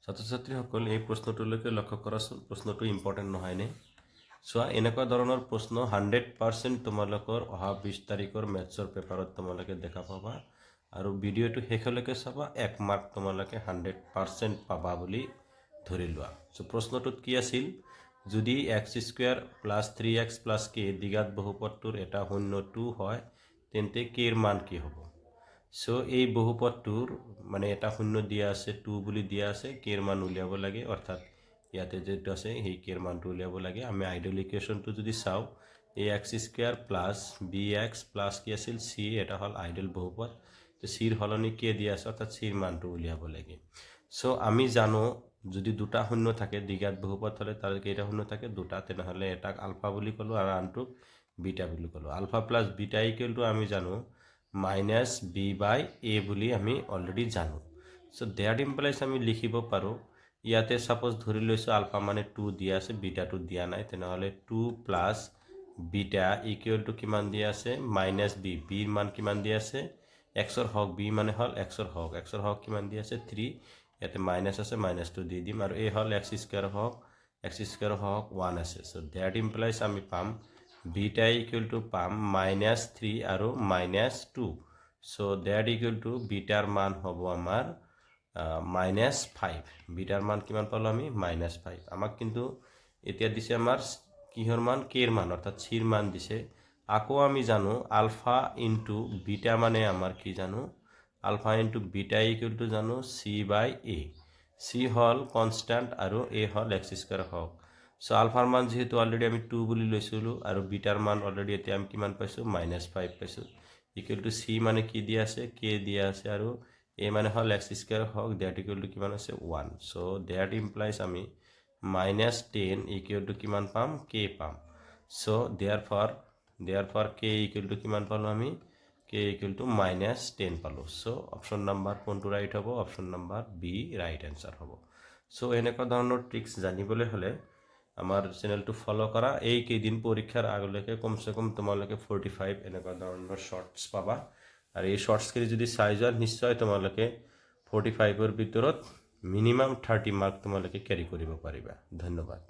ছাত্ৰ-ছাত্ৰীসকল এই প্ৰশ্নটোলৈকে লক্ষ্য কৰাচোন, প্ৰশ্নটো ইম্পৰ্টেণ্ট নহয়নে? চোৱা, এনেকুৱা ধৰণৰ প্ৰশ্ন 100% তোমালোকৰ অহা 20 তাৰিখৰ মেথছৰ পেপাৰত তোমালোকে দেখা পাবা আৰু ভিডিঅ'টো শেষলৈকে চাবা। 1 মাৰ্ক তোমালোকে 100% পাবা বুলি ধৰি লোৱা। চ' প্ৰশ্নটোত কি আছিল? যদি x² + 3x + k দ্বিঘাত বহুপদটোৰ এটা শূন্য 2 হয়, তেন্তে k ৰ মান কি হ'ব? সো এই বহুপদটোৰ মানে এটা শূন্য দিয়া আছে 2 বুলি দিয়া আছে, k ৰ মান উলিয়াব লাগে, অৰ্থাৎ ইয়াতে যেটো আছে সেই k ৰ মানটো উলিয়াব লাগে। আমি আইডিয়েল ইকুৱেশ্যনটো যদি চাওঁ, ax² + bx + কি আছিল c, এটা হ'ল আইডিয়েল বহুপদ। তো c ৰ সলনি k দিয়া আছে, অৰ্থাৎ c ৰ মানটো উলিয়াব লাগে। সো আমি জানো যদি দুটা শূন্য থাকে দ্বিঘাত বহুপদ হলে তাৰ কেইটা শূন্য থাকে? দুটা। তেনেহলে এটাক আলফা বুলি ক'লো আৰু আনটোক বিটা বুলি ক'লো। আলফা + বিটা = আমি জানো -b/a বুলি আমি অলৰেডি জানো। সো দ্যাট ইমপ্লাইজ আমি লিখিব পাৰো, ইয়াতে সাপোজ ধৰি লৈছো আলফা মানে 2 দিয়া আছে, বিটাটো দিয়া নাই, তেনেহলে 2 + বিটা = কিমান দিয়া আছে? -b। b ৰ মান কিমান দিয়া আছে? x ৰ হক, b মানে হল x ৰ হক। x ৰ হক কিমান দিয়া আছে? 3। ইয়াতে মাইনাস আছে, মাইনাসটো দি দিম আৰু a হল x² হক, x² হক 1 আছে। সো দ্যাট ইমপ্লাইজ আমি পাম বিটা = পাম -3 আৰু -2। সো দ্যাট = বিটাৰ মান হ'ব আমাৰ -5। বিটাৰ মান কিমান পালো আমি? -5। আমাক কিন্তু এতিয়া দিছে আমাৰ কিহৰ মান? k ৰ মান, অৰ্থাৎ c ৰ মান দিছে। আকৌ আমি জানো আলফা * বিটা মানে আমাৰ কি জানো? আলফা * বিটা = জানো c/a। c হল কনস্ট্যান্ট আৰু a হল x² হক। সো আলফাৰ মান যেহেতু অলৰেডি আমি 2 বুলি লৈছিলো আৰু বিটাৰ মান অলৰেডি এতিয়া আমি কিমান পাইছো? -5 পাইছো। = c মানে কি দিয়া আছে? k দিয়া আছে আৰু a মানে হল x² হক, দ্যাট = কিমান আছে? 1। সো দ্যাট ইমপ্লাইজ আমি -10 = কিমান পাম? k পাম। সো therefore k = কিমান পালো আমি? k = -10 পালো। সো অপশন নাম্বাৰ কোনটো ৰাইট হ'ব? Option number B right answer হ'ব। সো এনেকুৱা ধৰণৰ ট্ৰিক্স জানিবলৈ হলে আমাৰ চেনেলটো ফলো কৰা। এই কেইদিন পৰীক্ষাৰ আগলৈকে কমসে কম তোমালোকে 45 এনেকুৱা ধৰণৰ শৰ্টস পাবা আৰু এই শৰ্টসখিনি যদি চাই যোৱা নিশ্চয় তোমালোকে 45ৰ ভিতৰত মিনিমাম 30 মাৰ্ক তোমালোকে ক্যাৰি কৰিব পাৰিবা। ধন্যবাদ।